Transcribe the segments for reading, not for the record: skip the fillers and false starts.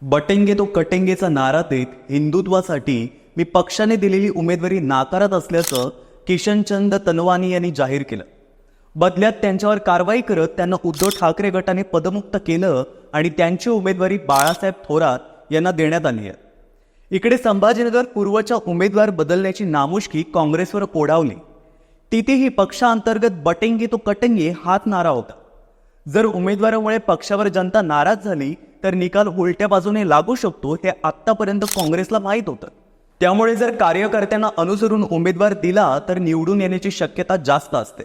बटेंगे तो कटेंगेचा नारा देत हिंदुत्वासाठी मी पक्षाने दिलेली उमेदवारी नाकारत असल्याचं किशनचंद तनवानी यांनी जाहीर केलं. बदल्यात त्यांच्यावर कारवाई करत त्यांना उद्धव ठाकरे गटाने पदमुक्त केलं आणि त्यांची उमेदवारी बाळासाहेब थोरात यांना देण्यात आली आहे. इकडे संभाजीनगर पूर्वच्या उमेदवार बदलण्याची नामुष्की काँग्रेसवर ओढावली. तिथेही पक्षांतर्गत बटेंगे तो कटेंगे हाच नारा होता. जर उमेदवारामुळे पक्षावर जनता नाराज झाली तर निकाल उलट्या बाजूने लागू शकतो हे आत्तापर्यंत काँग्रेसला माहीत होतं. त्यामुळे जर कार्यकर्त्यांना अनुसरून उमेदवार दिला तर निवडून येण्याची शक्यता जास्त असते.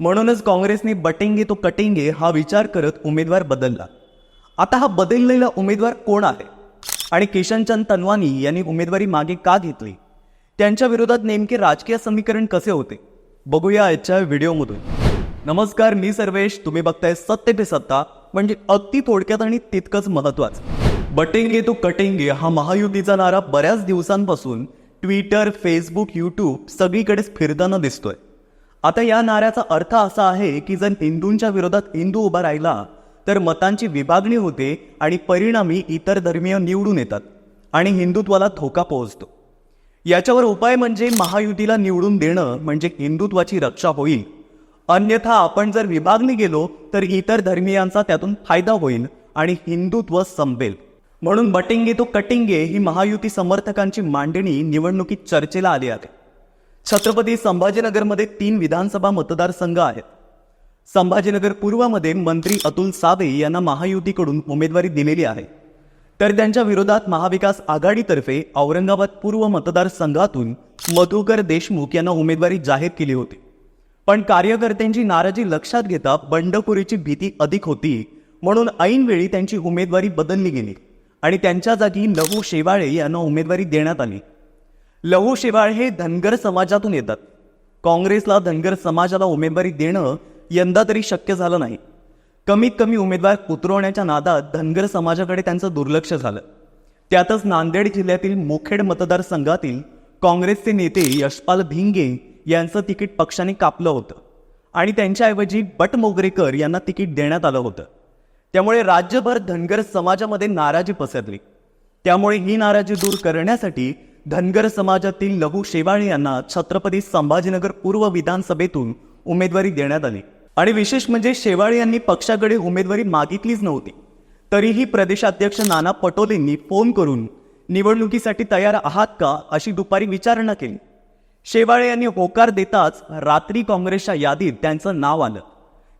म्हणूनच काँग्रेसने बटेंगे तो कटेंगे हा विचार करत उमेदवार बदलला. आता हा बदललेला उमेदवार कोण आहे आणि किशनचंद तनवानी यांनी उमेदवारी मागे का घेतली, त्यांच्या विरोधात नेमके राजकीय समीकरण कसे होते, बघूया आजच्या व्हिडिओमधून. नमस्कार, मी सर्वेश. तुम्ही बघताय सत्य पे सत्ता, म्हणजे अगदी थोडक्यात आणि तितकंच महत्वाचं. बटेंगे तो कटेंगे हा महायुतीचा नारा बऱ्याच दिवसांपासून ट्विटर, फेसबुक, यूट्यूब सगळीकडेच फिरताना दिसतोय. आता या नाऱ्याचा अर्थ असा आहे की जर हिंदूंच्या विरोधात हिंदू उभा राहिला तर मतांची विभागणी होते आणि परिणामी इतर धर्मीय निवडून येतात आणि हिंदुत्वाला धोका पोहोचतो. याच्यावर उपाय म्हणजे महायुतीला निवडून देणं, म्हणजे हिंदुत्वाची रक्षा होईल. अन्यथा आपण जर विभागणी गेलो तर इतर धर्मीयांचा त्यातून फायदा होईल आणि हिंदुत्व संपेल. म्हणून बटेंगे तो कटेंगे ही महायुती समर्थकांची मांडणी निवडणुकीत चर्चेला आली आहे. छत्रपती संभाजीनगरमध्ये 3 विधानसभा मतदारसंघ आहेत. संभाजीनगर पूर्वमध्ये मंत्री अतुल सावे यांना महायुतीकडून उमेदवारी दिलेली आहे, तर त्यांच्या विरोधात महाविकास आघाडीतर्फे औरंगाबाद पूर्व मतदारसंघातून मधुकर देशमुख यांना उमेदवारी जाहीर केली होती. पण कार्यकर्त्यांची नाराजी लक्षात घेता बंडखोरीची भीती अधिक होती, म्हणून ऐनवेळी त्यांची उमेदवारी बदलली गेली आणि त्यांच्या जागी लहू शेवाळे यांना उमेदवारी देण्यात आली. लहू शेवाळे हे धनगर समाजातून येतात. काँग्रेसला धनगर समाजाला उमेदवारी देणं यंदा तरी शक्य झालं नाही. कमीत कमी उमेदवार उतरवण्याच्या नादात धनगर समाजाकडे त्यांचं दुर्लक्ष झालं. त्यातच नांदेड जिल्ह्यातील मुखेड मतदारसंघातील काँग्रेसचे नेते यशपाल भिंगे यांचं तिकीट पक्षाने कापलं होतं आणि त्यांच्याऐवजी बट मोगरेकर यांना तिकीट देण्यात आलं होतं. त्यामुळे राज्यभर धनगर समाजामध्ये नाराजी पसरली. त्यामुळे ही नाराजी दूर करण्यासाठी धनगर समाजातील लहू शेवाळे यांना छत्रपती संभाजीनगर पूर्व विधानसभेतून उमेदवारी देण्यात आली. आणि विशेष म्हणजे शेवाळे यांनी पक्षाकडे उमेदवारी मागितलीच नव्हती, तरीही प्रदेशाध्यक्ष नाना पटोलेंनी फोन करून निवडणुकीसाठी तयार आहात का अशी दुपारी विचारणा केली. शेवाळे यांनी होकार देताच रात्री काँग्रेसच्या यादीत त्यांचं नाव आलं.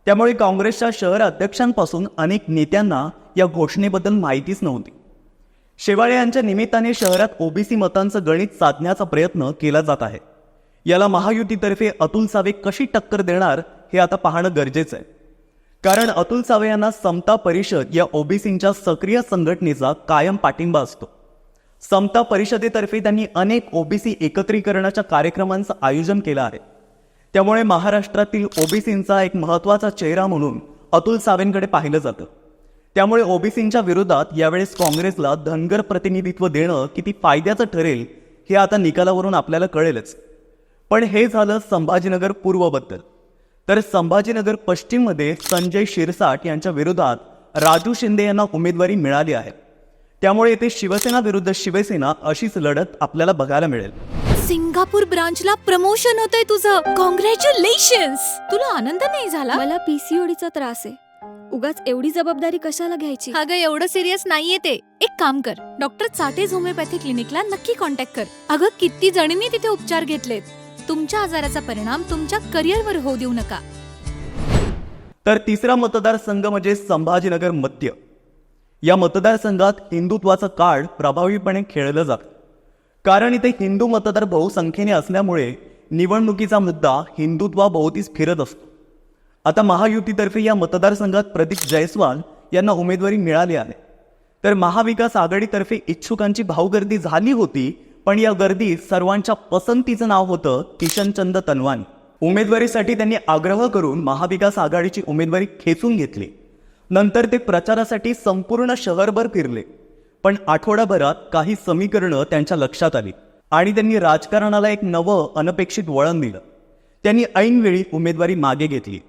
त्यामुळे काँग्रेसच्या शहर अध्यक्षांपासून अनेक नेत्यांना या घोषणेबद्दल माहितीच नव्हती. शेवाळे यांच्या निमित्ताने शहरात ओबीसी मतांचं गणित साधण्याचा प्रयत्न केला जात आहे. याला महायुतीतर्फे अतुल सावे कशी टक्कर देणार हे आता पाहणं गरजेचं आहे. कारण अतुल सावे यांना समता परिषद या ओबीसींच्या सक्रिय संघटनेचा कायम पाठिंबा असतो. समता परिषदेतर्फे त्यांनी अनेक ओबीसी एकत्रीकरणाच्या कार्यक्रमांचं आयोजन केलं आहे. त्यामुळे महाराष्ट्रातील ओबीसींचा एक महत्त्वाचा चेहरा म्हणून अतुल सावेंकडे पाहिलं जातं. त्यामुळे ओबीसींच्या विरोधात यावेळेस काँग्रेसला धनगर प्रतिनिधित्व देणं किती फायद्याचं ठरेल हे आता निकालावरून आपल्याला कळेलच. पण हे झालं संभाजीनगर पूर्वबद्दल. तर संभाजीनगर पश्चिममध्ये संजय शिरसाट यांच्या विरोधात राजू शिंदे यांना उमेदवारी मिळाली आहे. त्यामुळे येथे शिवसेना विरुद्ध शिवसेना अशीच लढत आपल्याला बघायला मिळेल. सिंगापूर ब्रांचला प्रमोशन होतंय तुझं. कॉंग्रॅच्युलेशन्स. तुला आनंद नाही झाला? मला पीसीओडीचा त्रास आहे. उगाच एवढी जबाबदारी कशाला घ्यायची? अगं एवढं सिरियस नाहीये ते. एक काम कर, डॉक्टर चाटेज होमिओपॅथी क्लिनिकला नक्की कॉन्टॅक्ट कर. अगं किती जणींनी तिथे उपचार घेतलेत. तुमच्या आजाराचा परिणाम तुमच्या करिअरवर होऊ देऊ नका. तर तिसरा मतदारसंघ म्हणजे संभाजीनगर मध्य. या मतदारसंघात हिंदुत्वाचं कार्ड प्रभावीपणे खेळलं जातं. कारण इथे हिंदू मतदार बहुसंख्येने असल्यामुळे निवडणुकीचा मुद्दा हिंदुत्वाभोवतीच फिरत असतो. आता महायुतीतर्फे या मतदारसंघात प्रदीप जयस्वाल यांना उमेदवारी मिळाली आहे. तर महाविकास आघाडीतर्फे इच्छुकांची भाऊगर्दी झाली होती, पण या गर्दीत सर्वांच्या पसंतीचं नाव होतं किशनचंद तनवानी. उमेदवारीसाठी त्यांनी आग्रह करून महाविकास आघाडीची उमेदवारी खेचून घेतली. नंतर ते प्रचारासाठी संपूर्ण शहरभर फिरले. पण आठवडाभरात काही समीकरणं त्यांच्या लक्षात आली आणि त्यांनी राजकारणाला एक नवं अनपेक्षित वळण दिलं. त्यांनी ऐनवेळी उमेदवारी मागे घेतली.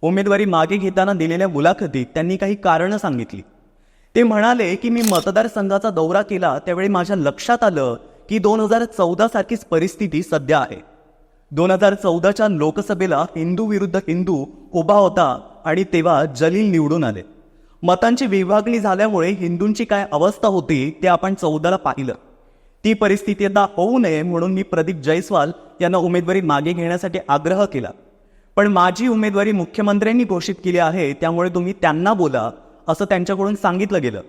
उमेदवारी मागे घेताना दिलेल्या मुलाखतीत त्यांनी काही कारणं सांगितली. ते म्हणाले की मी मतदारसंघाचा दौरा केला त्यावेळी माझ्या लक्षात आलं की 2014 सारखीच परिस्थिती सध्या आहे. 2014च्या लोकसभेला हिंदू विरुद्ध हिंदू उभा होता आणि तेव्हा जलील निवडून आले. मतांची विभागणी झाल्यामुळे हिंदूंची काय अवस्था होती ते आपण 14ला पाहिलं. ती परिस्थिती आता होऊ नये म्हणून मी प्रदीप जयस्वाल यांना उमेदवारी मागे घेण्यासाठी आग्रह केला. पण माझी उमेदवारी मुख्यमंत्र्यांनी घोषित केली आहे, त्यामुळे तुम्ही त्यांना बोला असं त्यांच्याकडून सांगितलं गेलं.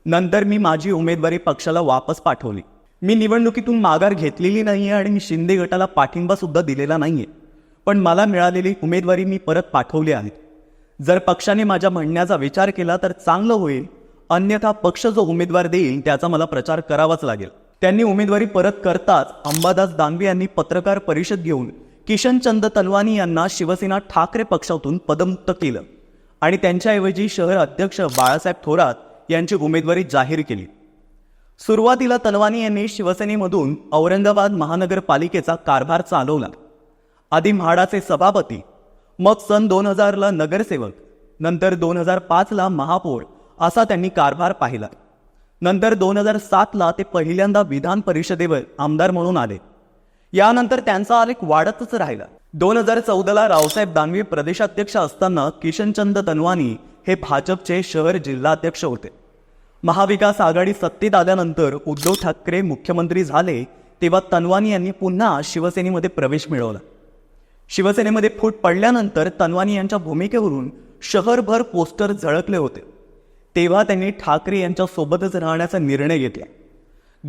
नंतर मी माझी उमेदवारी पक्षाला वापस पाठवली. मी निवडणुकीतून माघार घेतलेली नाहीये आणि मी शिंदे गटाला पाठिंबा सुद्धा दिलेला नाहीये. पण मला मिळालेली उमेदवारी मी परत पाठवली आहे. जर पक्षाने माझ्या म्हणण्याचा विचार केला तर चांगलं होईल, अन्यथा पक्ष जो उमेदवार देईल त्याचा मला प्रचार करावाच लागेल. त्यांनी उमेदवारी परत करताच अंबादास दानवे यांनी पत्रकार परिषद घेऊन किशनचंद तनवानी यांना शिवसेना ठाकरे पक्षातून पदमुक्त केलं आणि त्यांच्याऐवजी शहर अध्यक्ष बाळासाहेब थोरात यांची उमेदवारी जाहीर केली. सुरुवातीला तनवानी यांनी शिवसेनेमधून औरंगाबाद महानगरपालिकेचा कारभार चालवला. आधी म्हाडाचे सभापती, मग सन 2000ला नगरसेवक, नंतर 2005ला महापौर असा त्यांनी कारभार पाहिला. नंतर 2007ला ते पहिल्यांदा विधान परिषदेवर आमदार म्हणून आले. यानंतर त्यांचा आलेख वाढतच राहिला. 2014ला रावसाहेब दानवे प्रदेशाध्यक्ष असताना किशनचंद तनवानी हे भाजपचे शहर जिल्हाध्यक्ष होते. महाविकास आघाडी सत्तेत आल्यानंतर उद्धव ठाकरे मुख्यमंत्री झाले तेव्हा तनवानी यांनी पुन्हा शिवसेनेमध्ये प्रवेश मिळवला. शिवसेनेमध्ये फूट पडल्यानंतर तनवानी यांच्या भूमिकेवरून शहरभर पोस्टर झळकले होते. तेव्हा त्यांनी ठाकरे यांच्या सोबतच राहण्याचा निर्णय घेतला.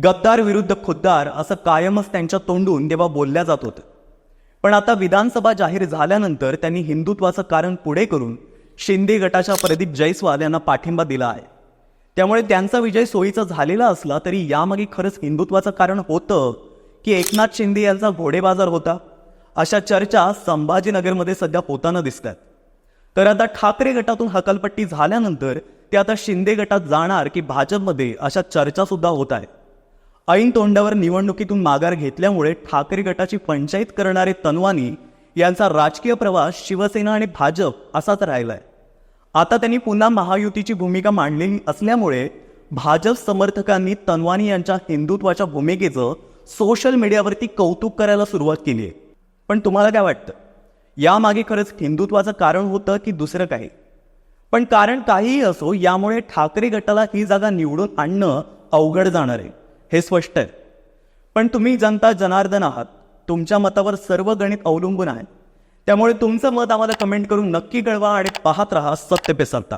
गद्दार विरुद्ध खुद्दार असं कायमच त्यांच्या तोंडून तेव्हा बोलल्या जात होतं. पण आता विधानसभा जाहीर झाल्यानंतर त्यांनी हिंदुत्वाचं कारण पुढे करून शिंदे गटाच्या प्रदीप जयस्वाल यांना पाठिंबा दिला आहे. त्यामुळे त्यांचा विजय सोयीचा झालेला असला तरी यामागे खरंच हिंदुत्वाचं कारण होतं की एकनाथ शिंदे यांचा घोडेबाजार होता, अशा चर्चा संभाजीनगरमध्ये सध्या होताना दिसतात. तर आता ठाकरे गटातून हकालपट्टी झाल्यानंतर ते आता शिंदे गटात जाणार की भाजपमध्ये, अशा चर्चा सुद्धा होत आहेत. ऐन तोंडावर निवडणुकीतून माघार घेतल्यामुळे ठाकरे गटाची पंचायत करणारे तनवानी यांचा राजकीय प्रवास शिवसेना आणि भाजप असाच राहिलाय. आता त्यांनी पुन्हा महायुतीची भूमिका मांडलेली असल्यामुळे भाजप समर्थकांनी तनवानी यांच्या हिंदुत्वाच्या भूमिकेचं सोशल मीडियावरती कौतुक करायला सुरुवात केली आहे. पण तुम्हाला काय वाटतं, यामागे खरंच हिंदुत्वाचं कारण होतं की दुसरं काही? पण कारण काहीही असो, यामुळे ठाकरे गटाला ही जागा निवडून आणणं अवघड जाणार आहे हे स्पष्ट आहे. पण तुम्ही जनता जनार्दन आहात, तुमच्या मतावर सर्व गणित अवलंबून आहे. त्यामुळे तुमचं मत आम्हाला कमेंट करून नक्की कळवा आणि पाहत रहा सत्य पे सत्ता.